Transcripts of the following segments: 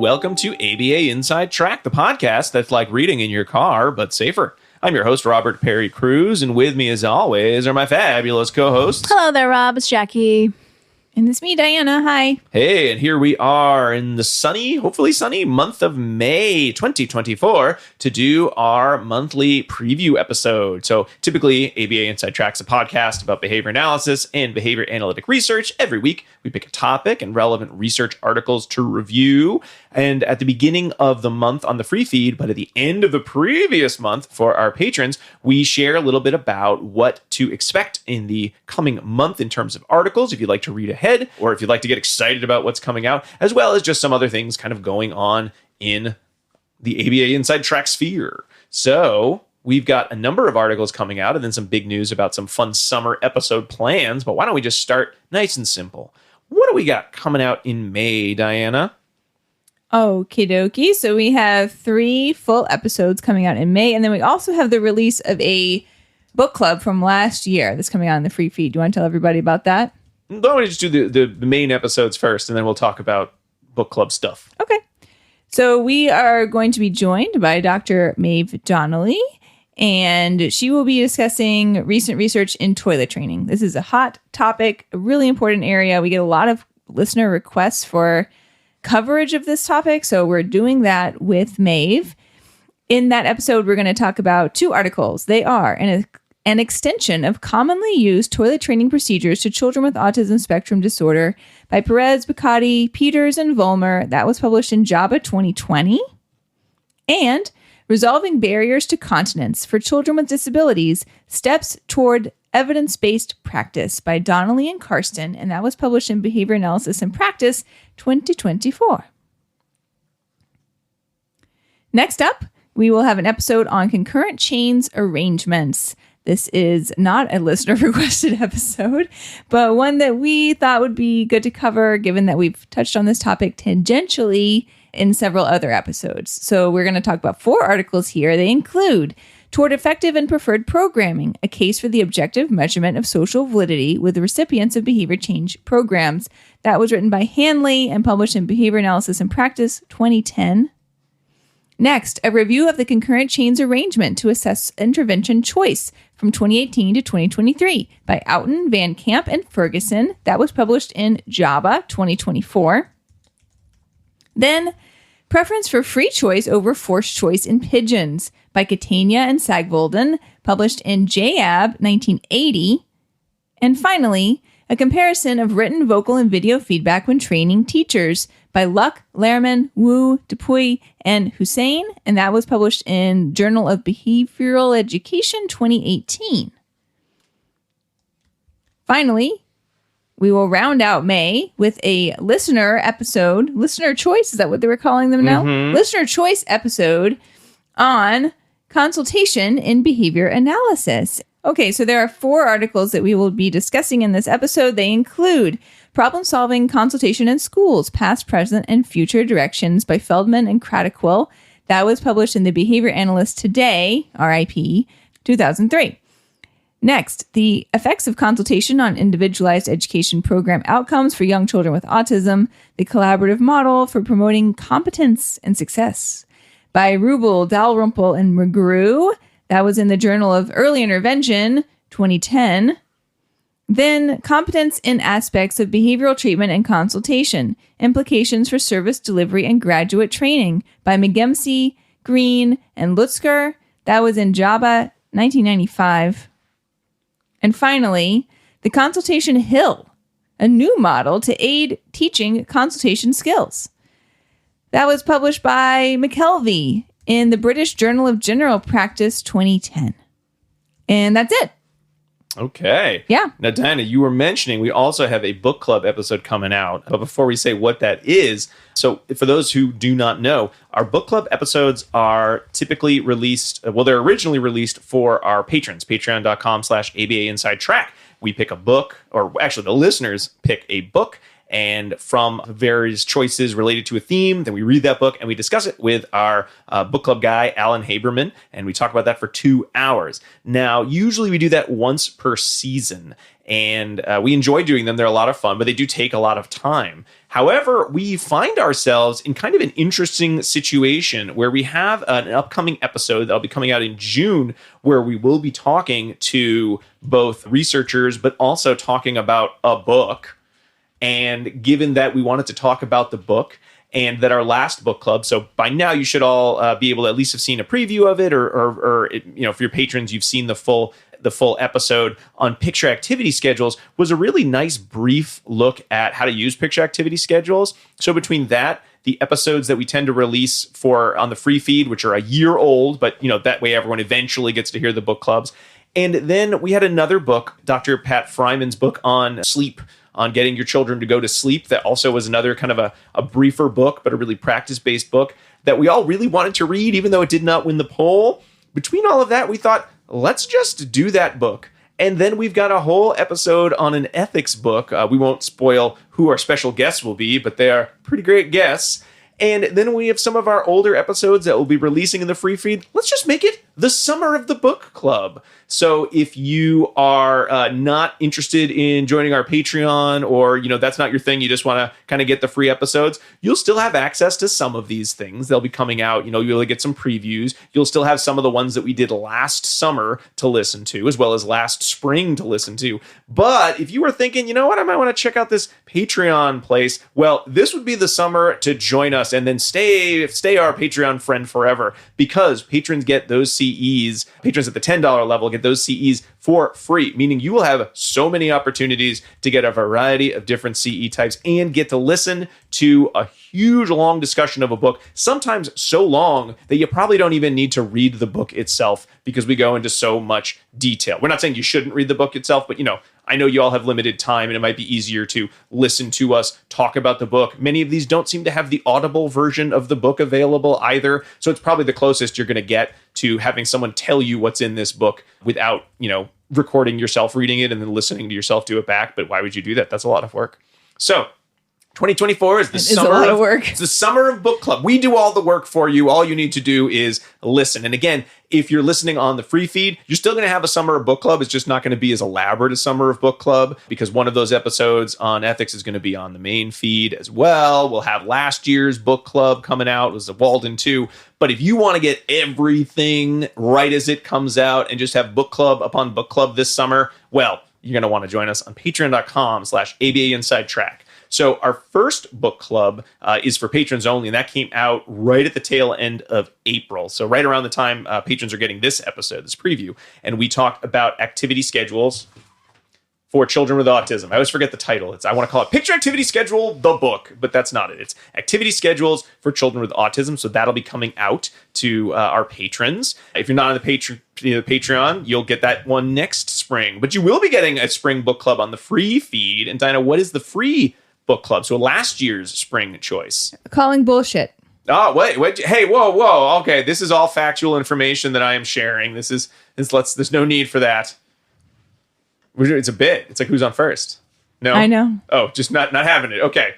welcome to ABA Inside Track, the podcast that's like reading in your car, but safer. I'm your host, Robert Perry Cruz, and with me, as always, are my fabulous co-hosts. Hello there, Rob. It's Jackie. And it's me, Diana. Hi. Hey, and here we are in the sunny, hopefully sunny, month of May 2024 to do our monthly preview episode. So typically, ABA Inside Track's a podcast about behavior analysis and behavior analytic research. Every week, we pick a topic and relevant research articles to review. And at the beginning of the month on the free feed, but at the end of the previous month for our patrons, we share a little bit about what to expect in the coming month in terms of articles, if you'd like to read ahead, or if you'd like to get excited about what's coming out, as well as just some other things kind of going on in the ABA Inside Track sphere. So we've got a number of articles coming out and then some big news about some fun summer episode plans. But why don't we just start nice and simple? What do we got coming out in May, Diana? Okie dokie. So we have 3 full episodes coming out in May. And then we also have the release of a book club from last year that's coming out in the free feed. Do you want to tell everybody about that? Why don't we just do the main episodes first, and then we'll talk about book club stuff. Okay. So we are going to be joined by Dr. Maeve Donnelly, and she will be discussing recent research in toilet training. This is a hot topic, a really important area. We get a lot of listener requests for coverage of this topic, so we're doing that with Maeve. In that episode, we're going to talk about 2 articles. They are an extension of commonly used toilet training procedures to children with autism spectrum disorder by Perez, Bacati, Peters, and Vollmer. That was published in JABA 2020. And Resolving Barriers to Continence for Children with Disabilities, Steps Toward Evidence-Based Practice by Donnelly and Karsten, and that was published in Behavior Analysis and Practice 2024. Next up, we will have an episode on concurrent chains arrangements. This is not a listener-requested episode, but one that we thought would be good to cover, given that we've touched on this topic tangentially in several other episodes. So we're going to talk about 4 articles here. They include Toward Effective and Preferred Programming, a case for the objective measurement of social validity with the recipients of behavior change programs. That was written by Hanley and published in Behavior Analysis and Practice 2010. Next, a review of the concurrent chains arrangement to assess intervention choice from 2018 to 2023 by Outen, Van Camp, and Ferguson. That was published in JABA 2024. Then, Preference for Free Choice over Forced Choice in Pigeons by Catania and Sagvolden, published in JAB 1980. And finally, a comparison of written, vocal, and video feedback when training teachers by Luck, Lehrman, Wu, Dupuy, and Hussein, and that was published in Journal of Behavioral Education 2018. Finally, we will round out May with a listener episode, listener choice, is that what they were calling them now? Mm-hmm. Listener choice episode on consultation in behavior analysis. Okay, so there are 4 articles that we will be discussing in this episode. They include Problem-Solving Consultation in Schools, Past, Present, and Future Directions by Feldman and Kratochwil. That was published in the Behavior Analyst Today, RIP, 2003. Next, the effects of consultation on individualized education program outcomes for young children with autism, the collaborative model for promoting competence and success by Rubel, Dalrymple, and McGrew. That was in the Journal of Early Intervention, 2010. Then, Competence in Aspects of Behavioral Treatment and Consultation, Implications for Service Delivery and Graduate Training by McGemsey, Green, and Lutzker. That was in JABA 1995. And finally, The Consultation Hill, a new model to aid teaching consultation skills. That was published by McKelvey in the British Journal of General Practice 2010. And that's it. Okay. Yeah. Now, Diana, you were mentioning we also have a book club episode coming out. But before we say what that is, so for those who do not know, our book club episodes are typically released, well, they're originally released for our patrons, patreon.com/ABA Inside Track. We pick a book, or actually the listeners pick a book, and from various choices related to a theme. Then we read that book and we discuss it with our book club guy, Alan Haberman, and we talk about that for 2 hours. Now, usually we do that once per season, and we enjoy doing them. They're a lot of fun, but they do take a lot of time. However, we find ourselves in kind of an interesting situation where we have an upcoming episode that'll be coming out in June where we will be talking to both researchers, but also talking about a book. And given that we wanted to talk about the book and that our last book club, so by now you should all be able to at least have seen a preview of it, or for your patrons, you've seen the full episode on picture activity schedules, was a really nice brief look at how to use picture activity schedules. So between that, the episodes that we tend to release for on the free feed, which are a year old, but that way everyone eventually gets to hear the book clubs. And then we had another book, Dr. Pat Fryman's book on sleep, on getting your children to go to sleep. That also was another kind of a briefer book, but a really practice-based book that we all really wanted to read, even though it did not win the poll. Between all of that, we thought, let's just do that book. And then we've got a whole episode on an ethics book. We won't spoil who our special guests will be, but they are pretty great guests. And then we have some of our older episodes that we'll be releasing in the free feed. Let's just make it the summer of the book club. So if you are not interested in joining our Patreon, or that's not your thing, you just want to kind of get the free episodes, you'll still have access to some of these things. They'll be coming out. You'll get some previews. You'll still have some of the ones that we did last summer to listen to, as well as last spring to listen to. But if you were thinking, you know what, I might want to check out this Patreon place, well, this would be the summer to join us and then stay our Patreon friend forever, because patrons get those CEs. Patrons at the $10 level get those CEs for free, meaning you will have so many opportunities to get a variety of different CE types and get to listen to a huge long discussion of a book, sometimes so long that you probably don't even need to read the book itself, because we go into so much detail. We're not saying you shouldn't read the book itself, but I know you all have limited time and it might be easier to listen to us talk about the book. Many of these don't seem to have the Audible version of the book available either. So it's probably the closest you're going to get to having someone tell you what's in this book without, recording yourself reading it and then listening to yourself do it back. But why would you do that? That's a lot of work. So 2024 is the summer. A lot of work. It's the summer of book club. We do all the work for you. All you need to do is listen. And again, if you're listening on the free feed, you're still going to have a summer of book club. It's just not going to be as elaborate as summer of book club, because one of those episodes on ethics is going to be on the main feed as well. We'll have last year's book club coming out. It was the Walden 2. But if you want to get everything right as it comes out and just have book club upon book club this summer, well, you're going to want to join us on patreon.com/ABA Inside Track. So our first book club is for patrons only, and that came out right at the tail end of April. So right around the time patrons are getting this episode, this preview, and we talked about activity schedules for children with autism. I always forget the title. I want to call it Picture Activity Schedule, the book, but that's not it. It's Activity Schedules for Children with Autism. So that'll be coming out to our patrons. If you're not on the Patreon, you'll get that one next spring, but you will be getting a spring book club on the free feed. And Dinah, what is the free book club? So last year's spring choice. Calling bullshit. Oh, wait. Hey, whoa. Okay, this is all factual information that I am sharing. There's no need for that. It's a bit. It's like who's on first? No? I know. Oh, just not having it. Okay.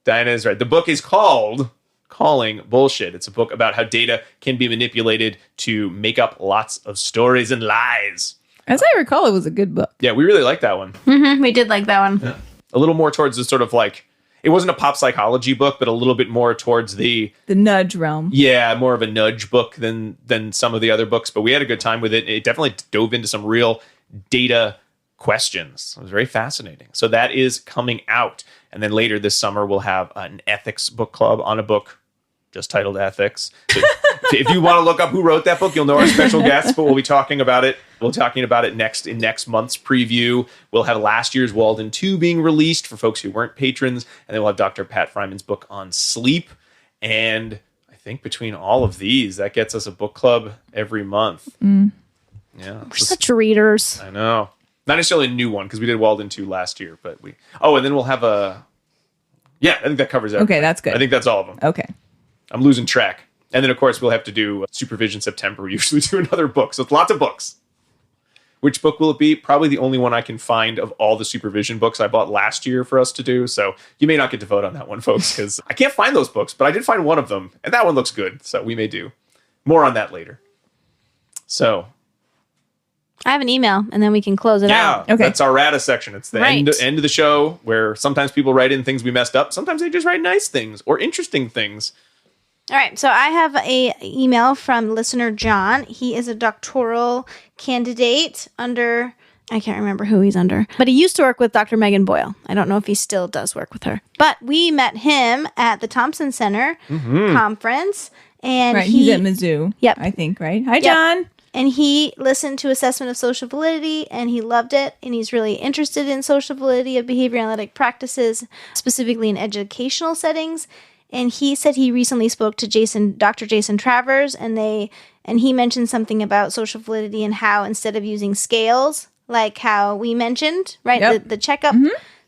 Diana is right. The book is called Calling Bullshit. It's a book about how data can be manipulated to make up lots of stories and lies. As I recall, it was a good book. Yeah, we really liked that one. Mm-hmm, we did like that one. Yeah. A little more towards the sort of like, it wasn't a pop psychology book, but a little bit more towards the nudge realm. Yeah, more of a nudge book than some of the other books. But we had a good time with it. It definitely dove into some real data questions. It was very fascinating. So that is coming out. And then later this summer, we'll have an ethics book club on a book just titled Ethics. So if you want to look up who wrote that book, you'll know our special guests, but we'll be talking about it. We'll be talking about it next month's preview. We'll have last year's Walden 2 being released for folks who weren't patrons. And then we'll have Dr. Pat Fryman's book on sleep. And I think between all of these, that gets us a book club every month. Mm. Yeah. We're such readers. I know. Not necessarily a new one, because we did Walden 2 last year, but and then we'll have I think that covers everything. Okay, that's good. I think that's all of them. Okay. I'm losing track. And then, of course, we'll have to do Supervision September. We usually do another book. So it's lots of books. Which book will it be? Probably the only one I can find of all the supervision books I bought last year for us to do. So you may not get to vote on that one, folks, because I can't find those books, but I did find one of them, and that one looks good. So we may do more on that later. So I have an email, and then we can close it out. Okay. That's our rata section. It's the Right. end of the show where sometimes people write in things we messed up. Sometimes they just write nice things or interesting things. All right, so I have a email from listener John. He is a doctoral candidate under, I can't remember who he's under, but he used to work with Dr. Megan Boyle. I don't know if he still does work with her. But we met him at the Thompson Center conference. And Right, he's at Mizzou. Yep. I think, right? Hi, Yep. John. And he listened to Assessment of Social Validity, and he loved it. And he's really interested in social validity of behavior analytic practices, specifically in educational settings. And he said he recently spoke to Dr. Jason Travers, and he mentioned something about social validity and how instead of using scales, like how we mentioned, right, Yep. the checkup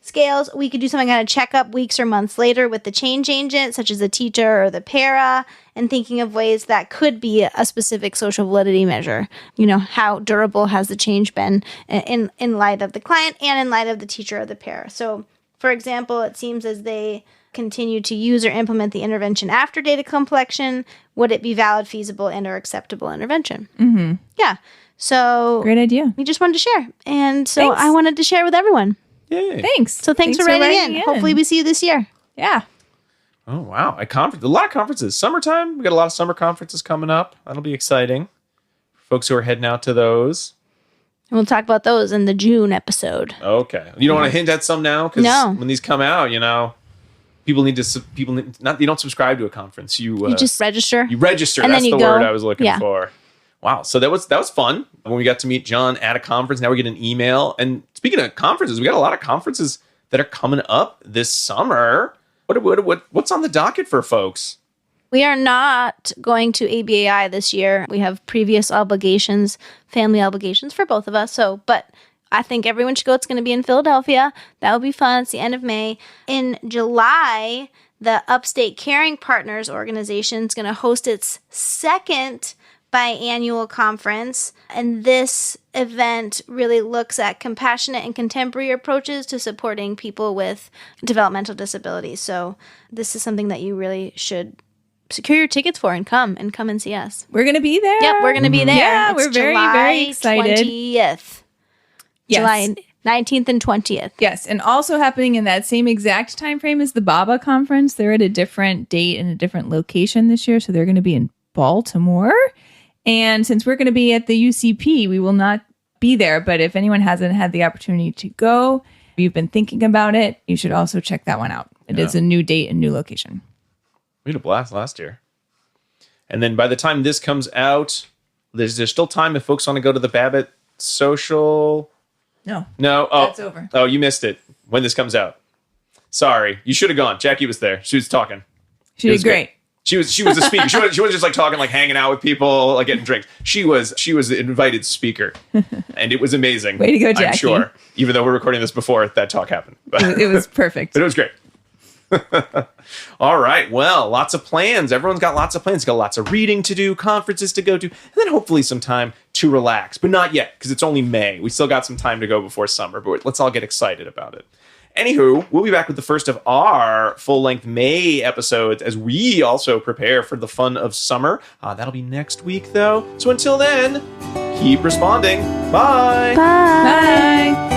scales, we could do something kind of checkup weeks or months later with the change agent, such as the teacher or the para, and thinking of ways that could be a specific social validity measure. You know, how durable has the change been in light of the client and in light of the teacher or the para. So, for example, it seems as they continue to use or implement the intervention after data collection, would it be valid, feasible, and or acceptable intervention? Mm-hmm. Yeah. So Great idea. we just wanted to share. And so Thanks. I wanted to share with everyone. Yay. Thanks. So thanks for writing in. Hopefully we see you this year. Yeah. Oh, wow. A lot of conferences. Summertime. We got a lot of summer conferences coming up. That'll be exciting. Folks who are heading out to those. And we'll talk about those in the June episode. Okay. You don't want to hint at some now? Because No. when these come out, people need you don't subscribe to a conference. You just register. You register. And That's then the you go. word I was looking Yeah. for. Wow. So that was fun when we got to meet John at a conference. Now we get an email. And speaking of conferences, we got a lot of conferences that are coming up this summer. What's on the docket for folks? We are not going to ABAI this year. We have previous obligations, family obligations for both of us. But I think everyone should go. It's going to be in Philadelphia. That will be fun. It's the end of May. In July, the Upstate Caring Partners organization is going to host its second biannual conference. And this event really looks at compassionate and contemporary approaches to supporting people with developmental disabilities. So this is something that you really should secure your tickets for and come and see us. We're going to be there. Yep, we're going to be there. Yeah, It's we're very, July very excited. 20th. Yes. July 19th and 20th. Yes, and also happening in that same exact time frame as the BABA conference. They're at a different date and a different location this year, so they're going to be in Baltimore. And since we're going to be at the UCP, we will not be there. But if anyone hasn't had the opportunity to go, if you've been thinking about it, you should also check that one out. It is a new date and new location. We had a blast last year. And then by the time this comes out, there's still time if folks want to go to the Babbitt Social. No. Oh, That's over. Oh, you missed it when this comes out. Sorry. You should have gone. Jackie was there. She was talking. She It did was good. great. She was a speaker. She wasn't just like talking, like hanging out with people, like getting drinks. She was the invited speaker, and it was amazing. Way to go, Jackie. I'm sure. Even though we're recording this before that talk happened, but It was perfect. but it was great. All right. Well, lots of plans. Everyone's got lots of plans. Got lots of reading to do, conferences to go to, and then hopefully some time to relax. But not yet, because it's only May. We still got some time to go before summer, but let's all get excited about it. Anywho, we'll be back with the first of our full-length May episodes as we also prepare for the fun of summer. That'll be next week, though. So until then, keep responding. Bye. Bye. Bye.